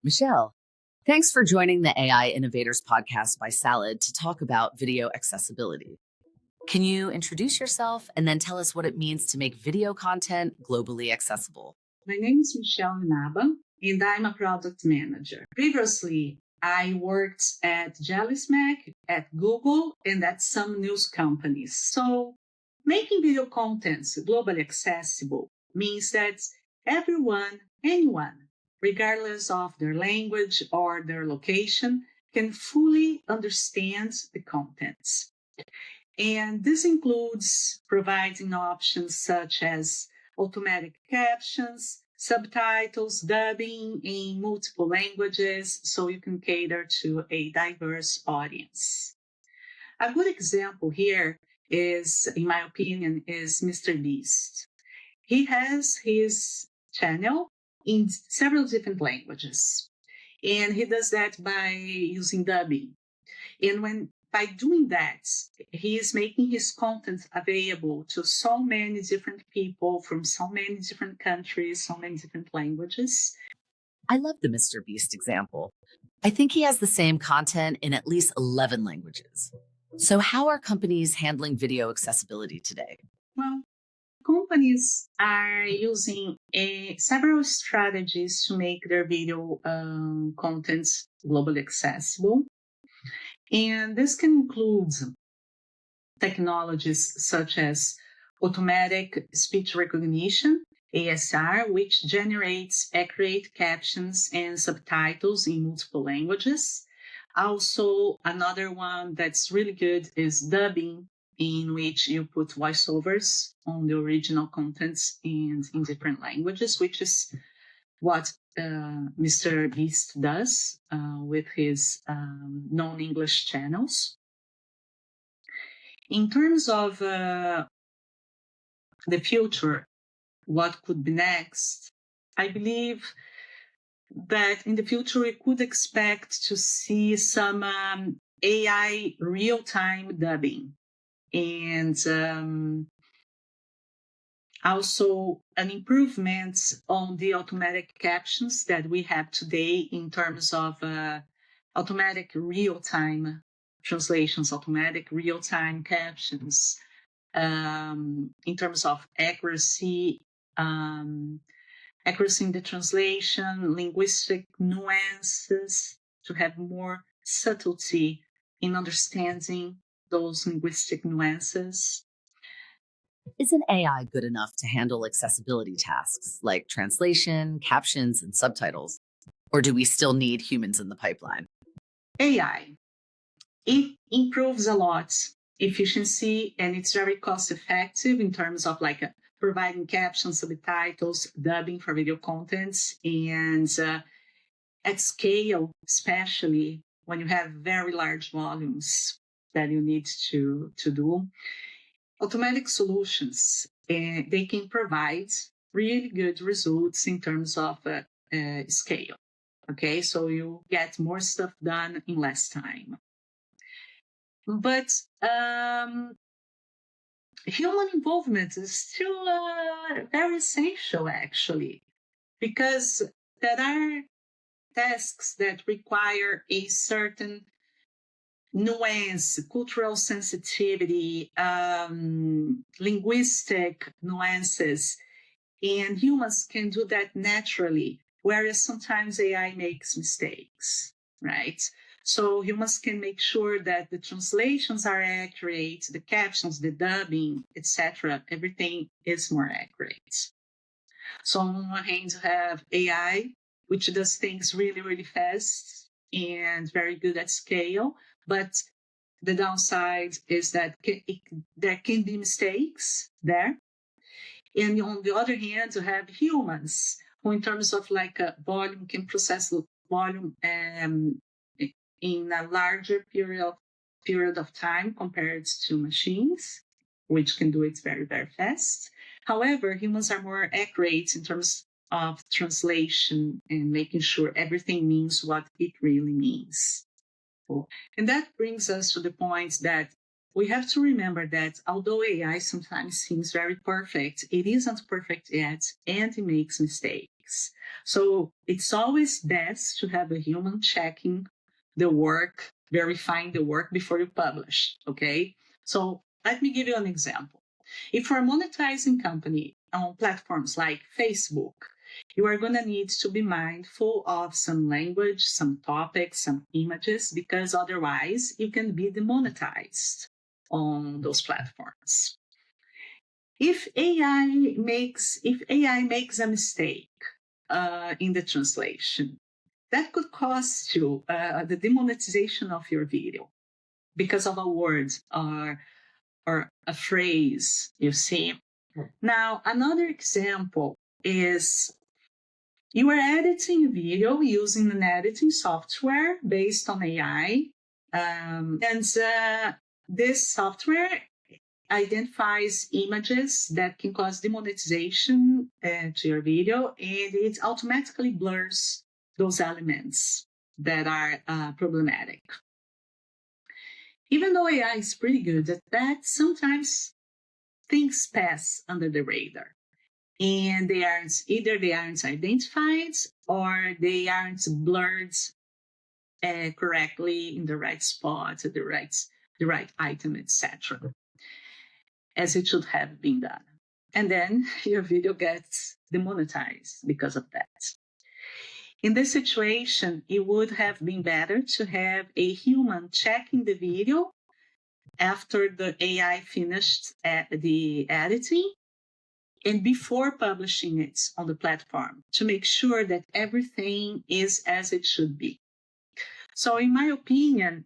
Michelle, thanks for joining the AI Innovators Podcast by Salad to talk about video accessibility. Can you introduce yourself and then tell us what it means to make video content globally accessible? My name is Michelle Inaba, and I'm a product manager. Previously, I worked at JellySmack, at Google, and at some news companies. So making video contents globally accessible means that anyone, regardless of their language or their location, can fully understand the contents. And this includes providing options such as automatic captions, subtitles, dubbing in multiple languages, so you can cater to a diverse audience. A good example here is, in my opinion, is Mr. Beast. He has his channel in several different languages, and he does that by using dubbing. And by doing that, he is making his content available to so many different people from so many different countries, so many different languages. I love the Mr. Beast example. I think he has the same content in at least 11 languages. So how are companies handling video accessibility today? Well, companies are using several strategies to make their video contents globally accessible. And this can include technologies such as automatic speech recognition, ASR, which generates accurate captions and subtitles in multiple languages. Also, another one that's really good is dubbing, in which you put voiceovers on the original contents and in different languages, which is what Mr. Beast does with his non-English channels. In terms of the future, what could be next, I believe that in the future we could expect to see some AI real-time dubbing and also an improvement on the automatic captions that we have today in terms of automatic real-time translations, automatic real-time captions, in terms of accuracy in the translation, linguistic nuances, to have more subtlety in understanding those linguistic nuances. Isn't AI good enough to handle accessibility tasks like translation, captions, and subtitles? Or do we still need humans in the pipeline? AI, it improves a lot efficiency, and it's very cost effective in terms of providing captions, subtitles, dubbing for video contents, and at scale, especially when you have very large volumes that you need to do. Automatic solutions, they can provide really good results in terms of scale. Okay, so you get more stuff done in less time. But human involvement is still very essential, actually, because there are tasks that require a certain nuance, cultural sensitivity, linguistic nuances, and humans can do that naturally, whereas sometimes AI makes mistakes, right? So humans can make sure that the translations are accurate, the captions, the dubbing, etc. Everything is more accurate. So on one hand, you have AI, which does things really, really fast and very good at scale. But the downside is that there can be mistakes there. And on the other hand, you have humans who, in terms of volume, can process volume in a larger period of time compared to machines, which can do it very, very fast. However, humans are more accurate in terms of translation and making sure everything means what it really means. And that brings us to the point that we have to remember that although AI sometimes seems very perfect, it isn't perfect yet, and it makes mistakes. mistakes. So it's always best to have a human checking the work, verifying the work before you publish. Okay. So let me give you an example. If you're a monetizing company on platforms like Facebook, you are going to need to be mindful of some language, some topics, some images, because otherwise you can be demonetized on those platforms. If AI makes a mistake in the translation, that could cost you the demonetization of your video because of a word or a phrase, you see. Now, another example is you are editing a video using an editing software based on AI. And this software identifies images that can cause demonetization to your video, and it automatically blurs those elements that are problematic. Even though AI is pretty good at that, sometimes things pass under the radar, and they aren't identified or they aren't blurred correctly in the right spot, the right item, etc., as it should have been done. And then your video gets demonetized because of that. In this situation, it would have been better to have a human checking the video after the AI finished the editing and before publishing it on the platform to make sure that everything is as it should be. So in my opinion,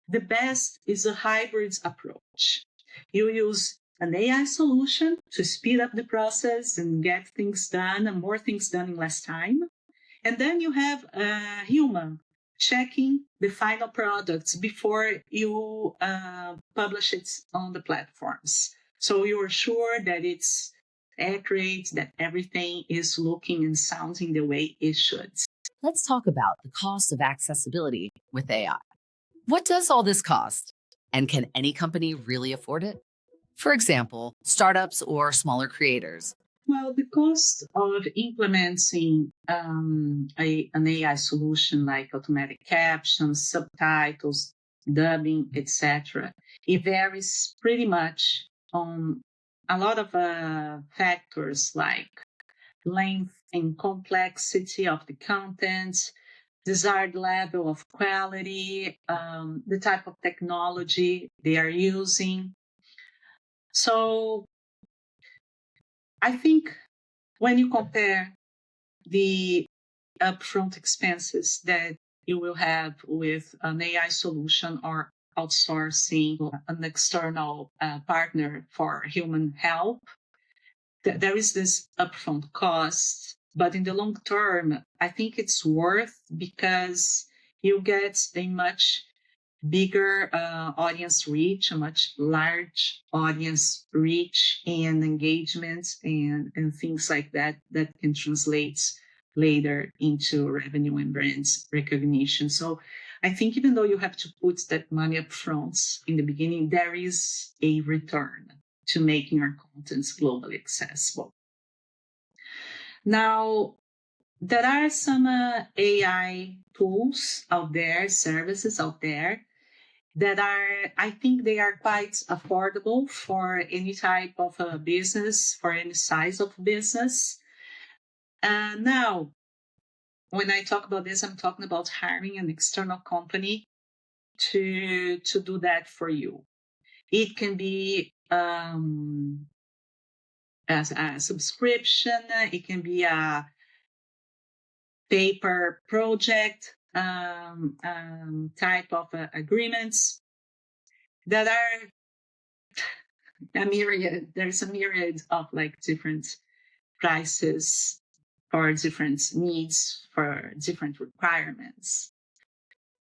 the best is a hybrid approach. You use an AI solution to speed up the process and get things done and more things done in less time. And then you have a human checking the final products before you publish it on the platforms. So you are sure that it's accurate, that everything is looking and sounding the way it should. Let's talk about the cost of accessibility with AI. What does all this cost? And can any company really afford it? For example, startups or smaller creators. Well, the cost of implementing an AI solution like automatic captions, subtitles, dubbing, etc., it varies pretty much on a lot of factors like length and complexity of the content, desired level of quality, the type of technology they are using. So I think when you compare the upfront expenses that you will have with an AI solution or outsourcing an external partner for human help, there is this upfront cost. But in the long term, I think it's worth because you get a much bigger audience reach, a much large audience reach and engagement and things like that can translate later into revenue and brands recognition. So I think even though you have to put that money up front in the beginning, there is a return to making our contents globally accessible. Now, there are some AI tools out there, services out there that I think they are quite affordable for any type of business, for any size of business. Now, when I talk about this, I'm talking about hiring an external company to do that for you. It can be as a subscription, it can be a paper project type of agreements that are a myriad. There's a myriad of like different prices for different needs, for different requirements.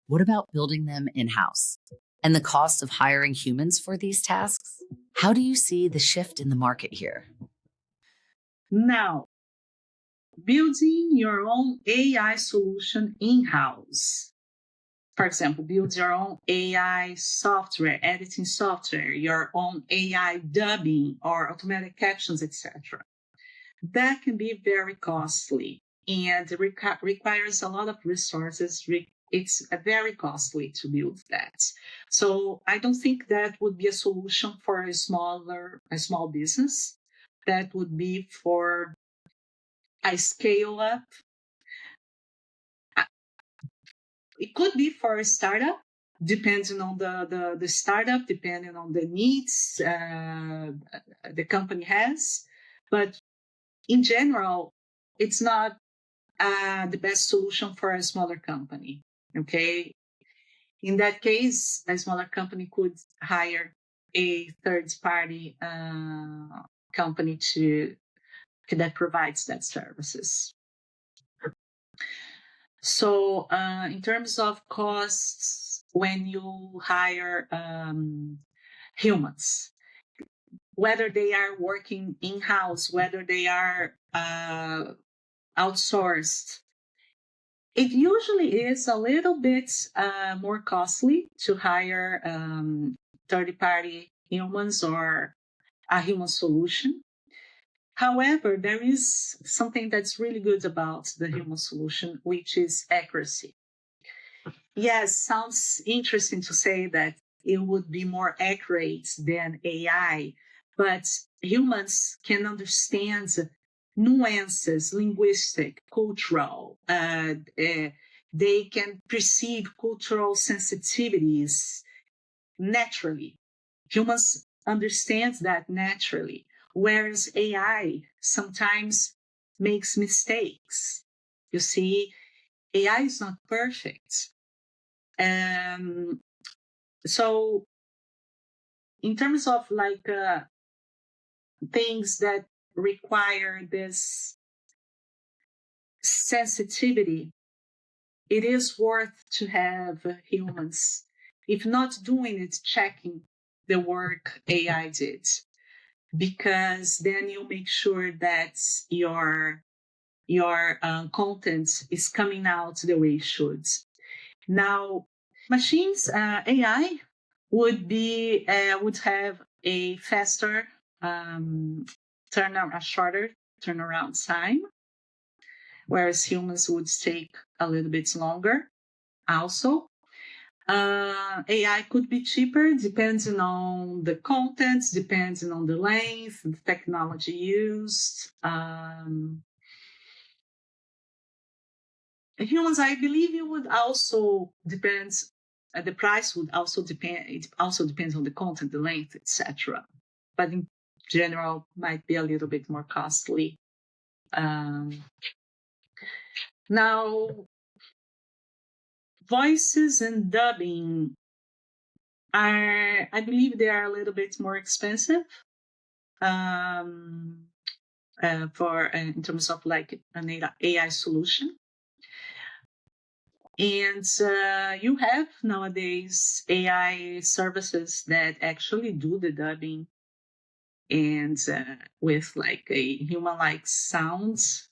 What about building them in-house? And the cost of hiring humans for these tasks? How do you see the shift in the market here? Now, building your own AI solution in-house. For example, build your own AI software, editing software, your own AI dubbing or automatic captions, etc. That can be very costly. and it requires a lot of resources. It's very costly to build that. So I don't think that would be a solution for a small business. That would be for a scale up. It could be for a startup, depending on the startup, depending on the needs the company has. But in general, it's not the best solution for a smaller company. Okay. In that case, a smaller company could hire a third-party company that provides that services. So, in terms of costs, when you hire humans, whether they are working in-house, whether they are outsourced, it usually is a little bit more costly to hire third-party humans or a human solution. However, there is something that's really good about the human solution, which is accuracy. Yes, sounds interesting to say that it would be more accurate than AI, but humans can understand nuances, linguistic, cultural. They can perceive cultural sensitivities naturally. Humans understand that naturally, whereas AI sometimes makes mistakes. You see, AI is not perfect. So in terms of things that require this sensitivity, it is worth to have humans, if not doing it, checking the work AI did, because then you make sure that your content is coming out the way it should. Now, machines, AI would have a faster a shorter turnaround time, whereas humans would take a little bit longer. Also, AI could be cheaper depending on the content, depending on the length, the technology used. Humans, I believe it would also depend. The price would also depend. It also depends on the content, the length, etc. But in general, might be a little bit more costly. Now, voices and dubbing I believe they are a little bit more expensive for in terms of like an AI solution. And you have nowadays AI services that actually do the dubbing and with like a human-like sounds.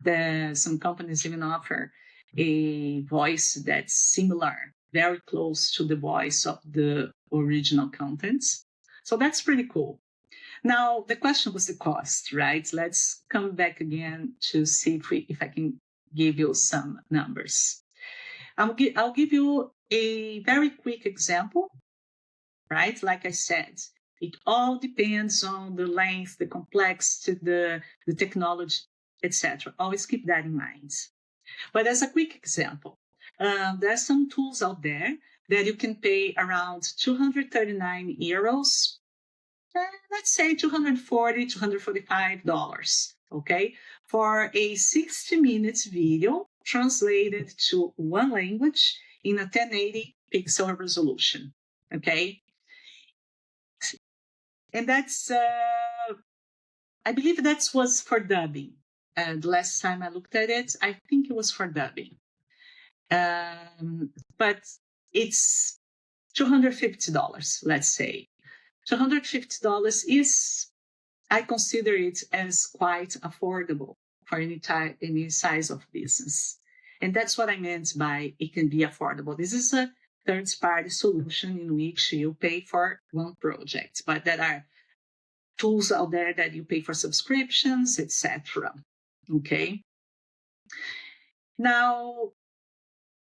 Some companies even offer a voice that's similar, very close to the voice of the original contents. So that's pretty cool. Now, the question was the cost, right? Let's come back again to see if I can give you some numbers. I'll give you a very quick example, right? Like I said, it all depends on the length, the complexity, the technology, etc. Always keep that in mind. But as a quick example, there are some tools out there that you can pay around 239 euros, let's say $240, $245, okay, for a 60 minutes video translated to one language in a 1080 pixel resolution, okay? And that's, I believe that was for dubbing. And last time I looked at it, I think it was for dubbing. But it's $250, let's say. $250 is, I consider it as quite affordable for any size of business. And that's what I meant by it can be affordable. This is a third-party solution in which you pay for one project, but there are tools out there that you pay for subscriptions, etc. Okay. Now,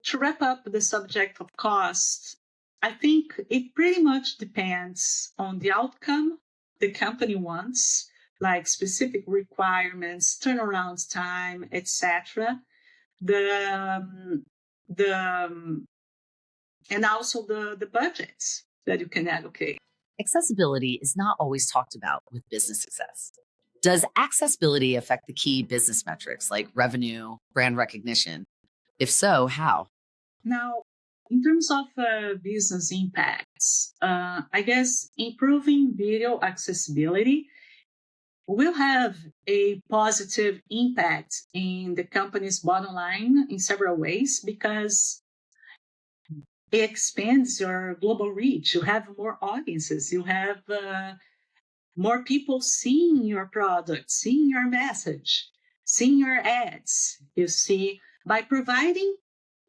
to wrap up the subject of cost, I think it pretty much depends on the outcome the company wants, like specific requirements, turnaround time, etc. The the and also the budgets that you can allocate. Accessibility is not always talked about with business success. Does accessibility affect the key business metrics like revenue, brand recognition? If so, how? Now, in terms of business impacts, I guess improving video accessibility will have a positive impact in the company's bottom line in several ways because it expands your global reach. You have more audiences, you have more people seeing your product, seeing your message, seeing your ads. You see, by providing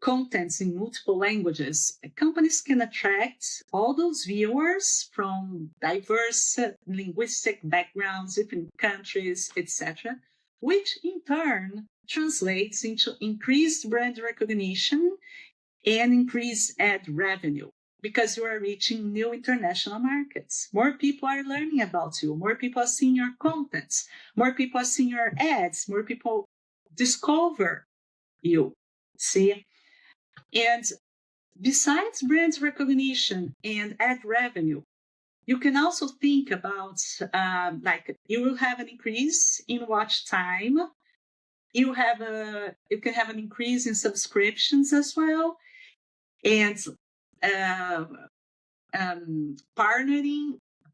contents in multiple languages, companies can attract all those viewers from diverse linguistic backgrounds, different countries, etc., which in turn translates into increased brand recognition and increased ad revenue because you are reaching new international markets. More people are learning about you, more people are seeing your contents, more people are seeing your ads, more people discover you. See? And besides brand recognition and ad revenue, you can also think about like you will have an increase in watch time. You can have an increase in subscriptions as well, and uh,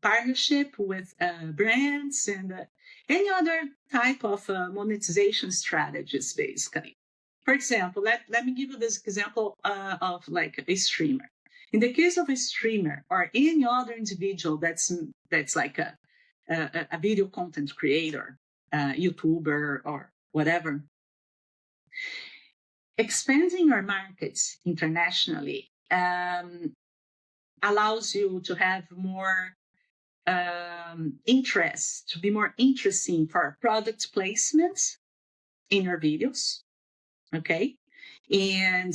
partnership with brands and any other type of monetization strategies, basically. For example, let me give you this example of like a streamer. In the case of a streamer or any other individual that's like a video content creator, YouTuber or whatever, expanding your markets internationally allows you to have more interest, to be more interesting for product placements in your videos. Okay. And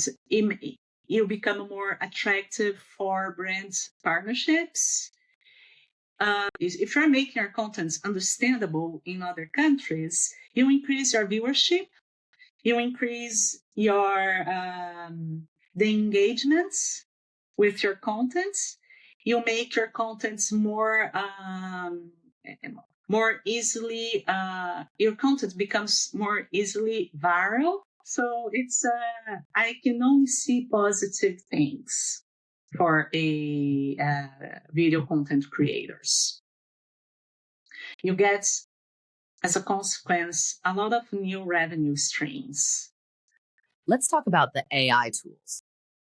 you become more attractive for brand partnerships. If you're making your contents understandable in other countries, you increase your viewership, you increase your the engagements with your contents. You make your contents more easily. Your content becomes more easily viral. So it's I can only see positive things for a video content creators. You get, as a consequence, a lot of new revenue streams. Let's talk about the AI tools.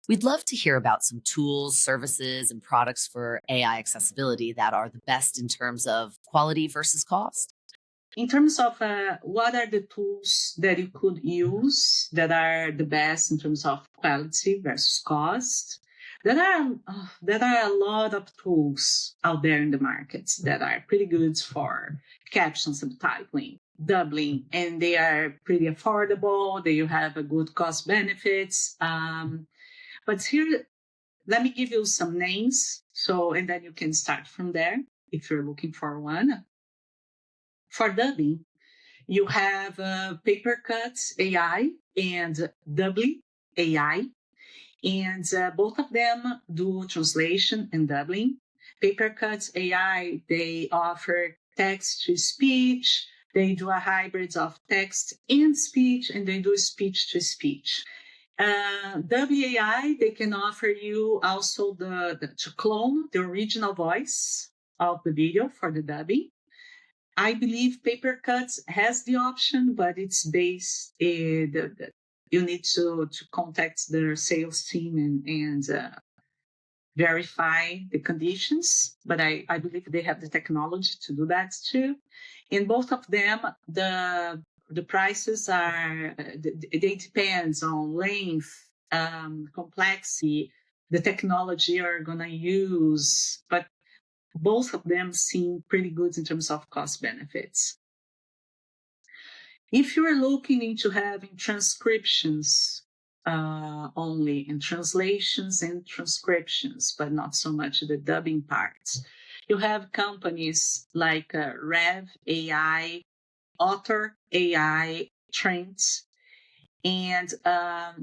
We'd love to hear about some tools, services, and products for AI accessibility that are the best in terms of quality versus cost. In terms of what are the tools that you could use that are the best in terms of quality versus cost, there are a lot of tools out there in the markets that are pretty good for caption subtitling, doubling, and they are pretty affordable. They have a good cost benefits. But here, let me give you some names. And then you can start from there if you're looking for one. For dubbing, you have PaperCut AI and Doubly AI, and both of them do translation and doubling. PaperCut AI, they offer text to speech. They do a hybrid of text and speech, and they do speech to speech. WAI, they can offer you also to clone the original voice of the video for the dubbing. I believe PaperCut has the option, but it's based. You need to contact their sales team and verify the conditions. But I believe they have the technology to do that too. In both of them, the prices are they depends on length, complexity, the technology you're gonna use, but both of them seem pretty good in terms of cost benefits. If you are looking into having transcriptions only, and translations and transcriptions, but not so much the dubbing parts, you have companies like Rev AI, Author AI, Trends, and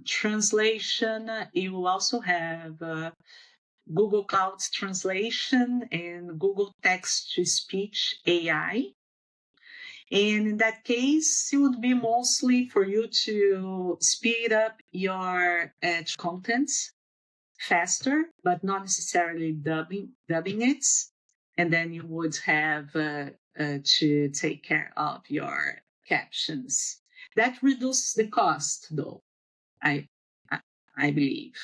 translation. You also have Google Cloud Translation and Google Text to Speech AI. And in that case, it would be mostly for you to speed up your contents faster, but not necessarily dubbing it. And then you would have to take care of your captions. That reduces the cost, though, I I, I believe,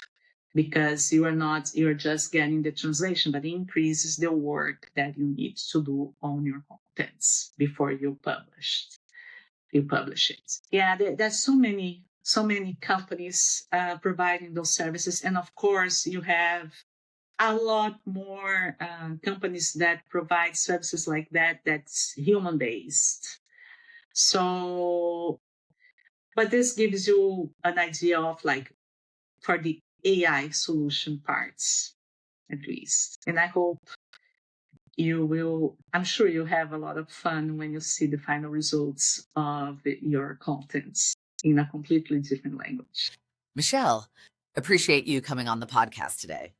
because you're just getting the translation, but it increases the work that you need to do on your contents before you publish it. Yeah, there's so many companies providing those services, and of course you have a lot more companies that provide services like that that's human based. So, but this gives you an idea of like for the AI solution parts, at least. And I hope I'm sure you'll have a lot of fun when you see the final results of your contents in a completely different language. Michelle, appreciate you coming on the podcast today.